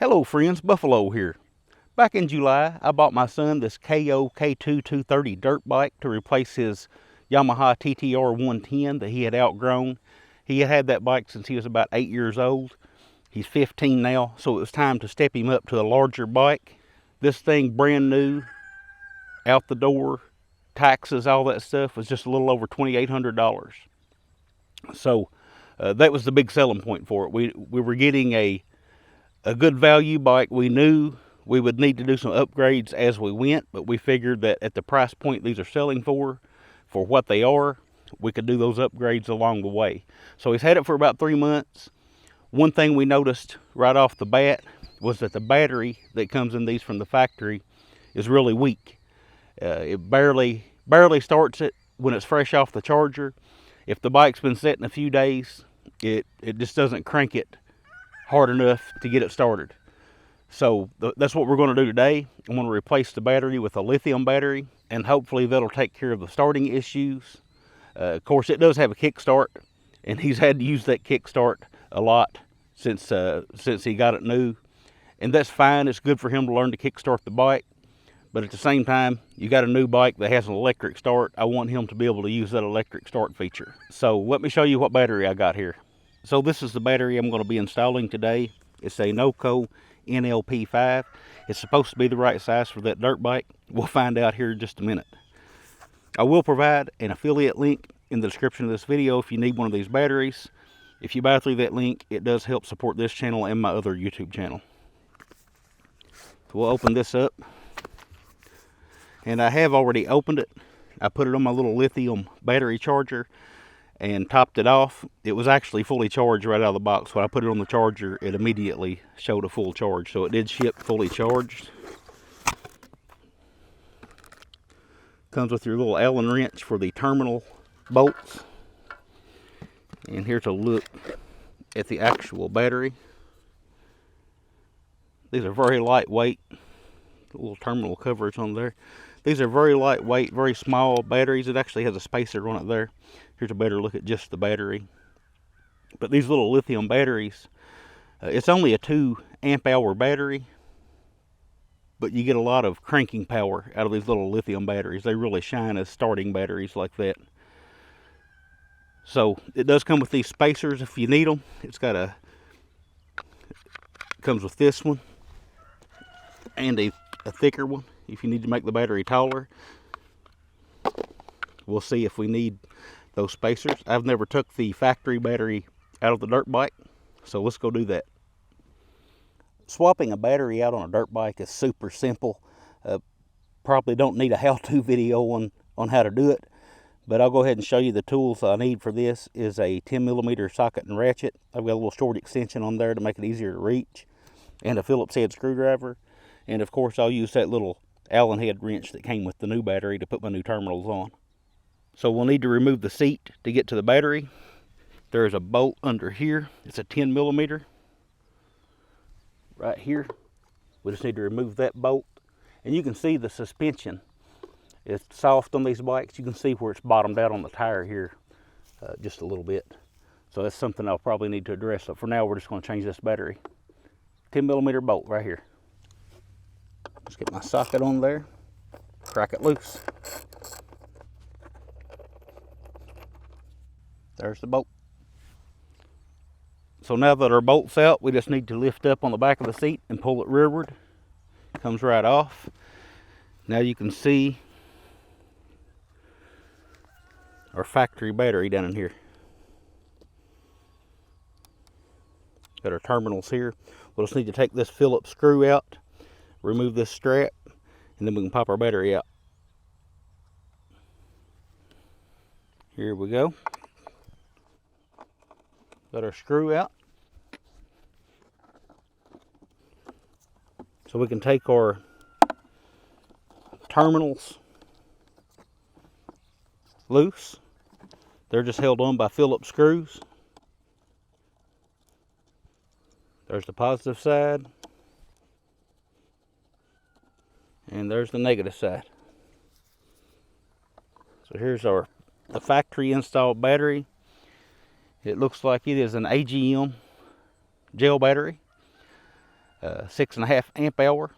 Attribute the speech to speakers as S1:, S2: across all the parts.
S1: Hello friends, Buffalo here. Back in July, I bought my son this Kayo K2 230 dirt bike to replace his Yamaha TTR 110 that he had outgrown. He had that bike since he was about 8 years old. He's 15 now, so it was time to step him up to a larger bike. This thing, brand new, out the door, taxes, all that stuff, was just a little over $2,800. So that was the big selling point for it. We were getting a good value bike. We knew we would need to do some upgrades as we went, but we figured that at the price point these are selling for what they are, we could do those upgrades along the way. So he's had it for about 3 months. One thing we noticed right off the bat was that the battery that comes in these from the factory is really weak. It barely starts it when it's fresh off the charger. If the bike's been sitting a few days, it just doesn't crank it hard enough to get it started. So that's what we're going to do today. I'm going to replace the battery with a lithium battery, and hopefully that'll take care of the starting issues. Of course, it does have a kickstart, and he's had to use that kickstart a lot since he got it new, and that's fine. It's good for him to learn to kickstart the bike, but at the same time, you got a new bike that has an electric start. I want him to be able to use that electric start feature. So let me show you what battery I got here. So this is the battery I'm going to be installing today. It's a NOCO NLP5. It's supposed to be the right size for that dirt bike. We'll find out here in just a minute. I will provide an affiliate link in the description of this video if you need one of these batteries. If you buy through that link, it does help support this channel and my other YouTube channel. So we'll open this up. And I have already opened it. I put it on my little lithium battery charger and topped it off. It was actually fully charged right out of the box. When I put it on the charger, it immediately showed a full charge. So it did ship fully charged. Comes with your little Allen wrench for the terminal bolts. And here's a look at the actual battery. These are very lightweight. The little terminal coverage on there. These are very lightweight, very small batteries. It actually has a spacer on it there. Here's a better look at just the battery. But these little lithium batteries, it's only a 2 amp hour battery, but you get a lot of cranking power out of these little lithium batteries. They really shine as starting batteries like that. So it does come with these spacers if you need them. It comes with this one and a thicker one if you need to make the battery taller. We'll see if we need those spacers. I've never took the factory battery out of the dirt bike, so let's go do that. Swapping a battery out on a dirt bike is super simple. Probably don't need a how-to video on how to do it, but I'll go ahead and show you the tools I need for this. Is a 10mm socket and ratchet. I've got a little short extension on there to make it easier to reach, and a Phillips head screwdriver. And of course I'll use that little Allen head wrench that came with the new battery to put my new terminals on. So we'll need to remove the seat to get to the battery. There's a bolt under here. It's a 10mm right here. We just need to remove that bolt. And you can see the suspension is soft on these bikes. You can see where it's bottomed out on the tire here just a little bit. So that's something I'll probably need to address. So for now, we're just going to change this battery. 10mm bolt right here. Let's get my socket on there. Crack it loose. There's the bolt. So now that our bolt's out, we just need to lift up on the back of the seat and pull it rearward. It comes right off. Now you can see our factory battery down in here. Got our terminals here. We'll just need to take this Phillips screw out, remove this strap, and then we can pop our battery out. Here we go. Got our screw out. So we can take our terminals loose. They're just held on by Phillips screws. There's the positive side. And there's the negative side. So here's the factory installed battery. It looks like it is an AGM gel battery. 6.5 amp hour.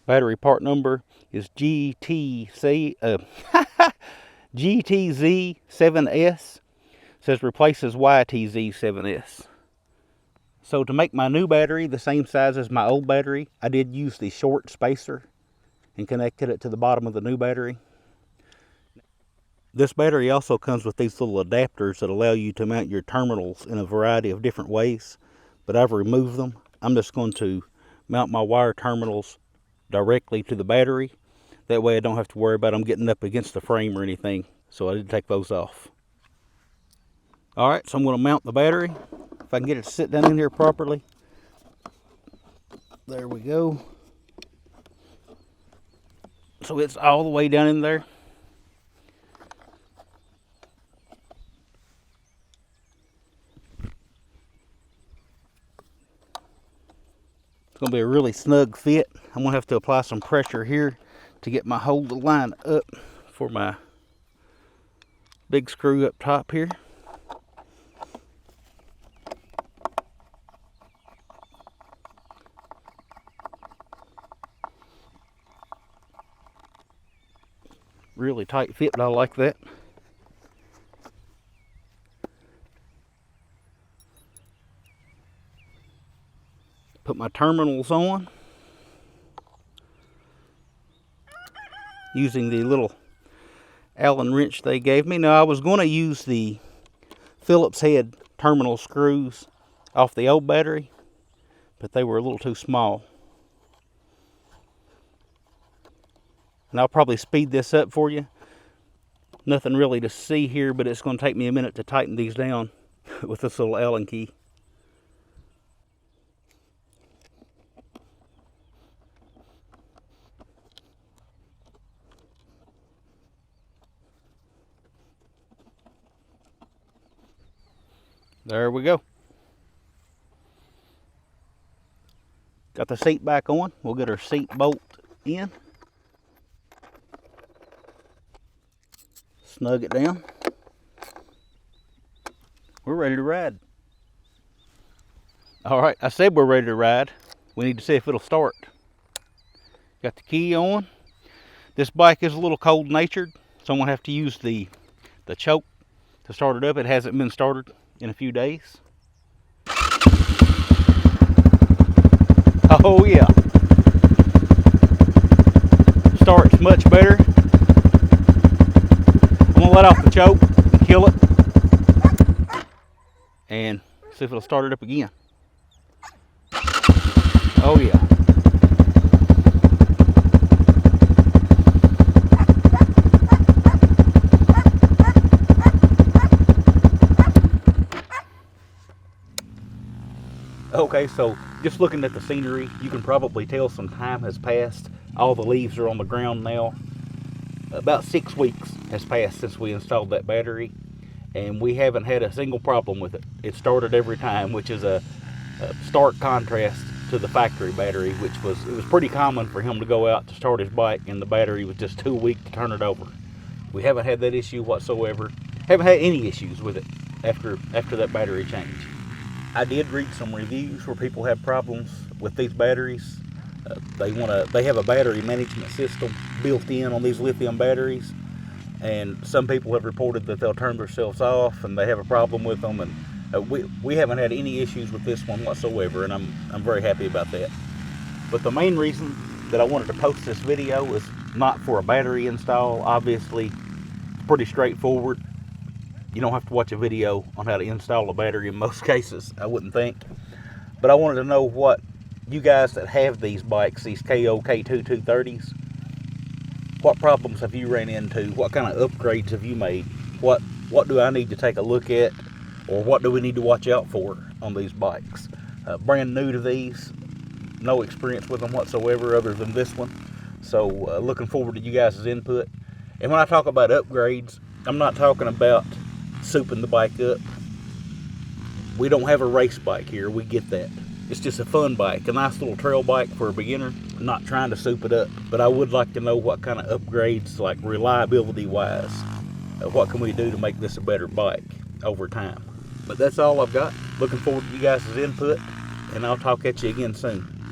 S1: Battery part number is GTZ7S. Says replaces YTZ7S. So to make my new battery the same size as my old battery, I did use the short spacer and connected it to the bottom of the new battery. This battery also comes with these little adapters that allow you to mount your terminals in a variety of different ways, but I've removed them. I'm just going to mount my wire terminals directly to the battery. That way I don't have to worry about them getting up against the frame or anything, so I did take those off. Alright, so I'm going to mount the battery. If I can get it to sit down in here properly. There we go. So it's all the way down in there. It's going to be a really snug fit. I'm going to have to apply some pressure here to get my hole to line up for my big screw up top here. Really tight fit, but I like that. Put my terminals on using the little Allen wrench they gave me. Now I was going to use the Phillips head terminal screws off the old battery, but they were a little too small. And I'll probably speed this up for you. Nothing really to see here, but it's going to take me a minute to tighten these down with this little Allen key. There we go. Got the seat back on. We'll get our seat bolt in. Snug it down. We're ready to ride. Alright, I said we're ready to ride. We need to see if it'll start. Got the key on. This bike is a little cold natured, so I'm going to have to use the choke to start it up. It hasn't been started in a few days. Oh yeah. Starts much better. I'm going to let off the choke and kill it and see if it'll start it up again. Oh yeah. Okay, so just looking at the scenery, you can probably tell some time has passed. All the leaves are on the ground now. About 6 weeks has passed since we installed that battery, and we haven't had a single problem with it. It started every time, which is a stark contrast to the factory battery, which was pretty common for him to go out to start his bike and the battery was just too weak to turn it over. We haven't had that issue whatsoever. Haven't had any issues with it after that battery change. I did read some reviews where people have problems with these batteries. They have a battery management system built in on these lithium batteries, and some people have reported that they'll turn themselves off and they have a problem with them. And we haven't had any issues with this one whatsoever, and I'm very happy about that. But the main reason that I wanted to post this video is not for a battery install. Obviously, it's pretty straightforward. You don't have to watch a video on how to install a battery in most cases, I wouldn't think. But I wanted to know what you guys that have these bikes, these Kayo K2 230s, what problems have you ran into? What kind of upgrades have you made? What do I need to take a look at? Or what do we need to watch out for on these bikes? Brand new to these, no experience with them whatsoever other than this one. So looking forward to you guys' input. And when I talk about upgrades, I'm not talking about souping the bike up. We don't have a race bike here, we get that. It's just a fun bike, a nice little trail bike for a beginner. I'm not trying to soup it up, but I would like to know what kind of upgrades, like reliability wise, what can we do to make this a better bike over time. But that's all I've got. Looking forward to you guys' input, and I'll talk at you again soon.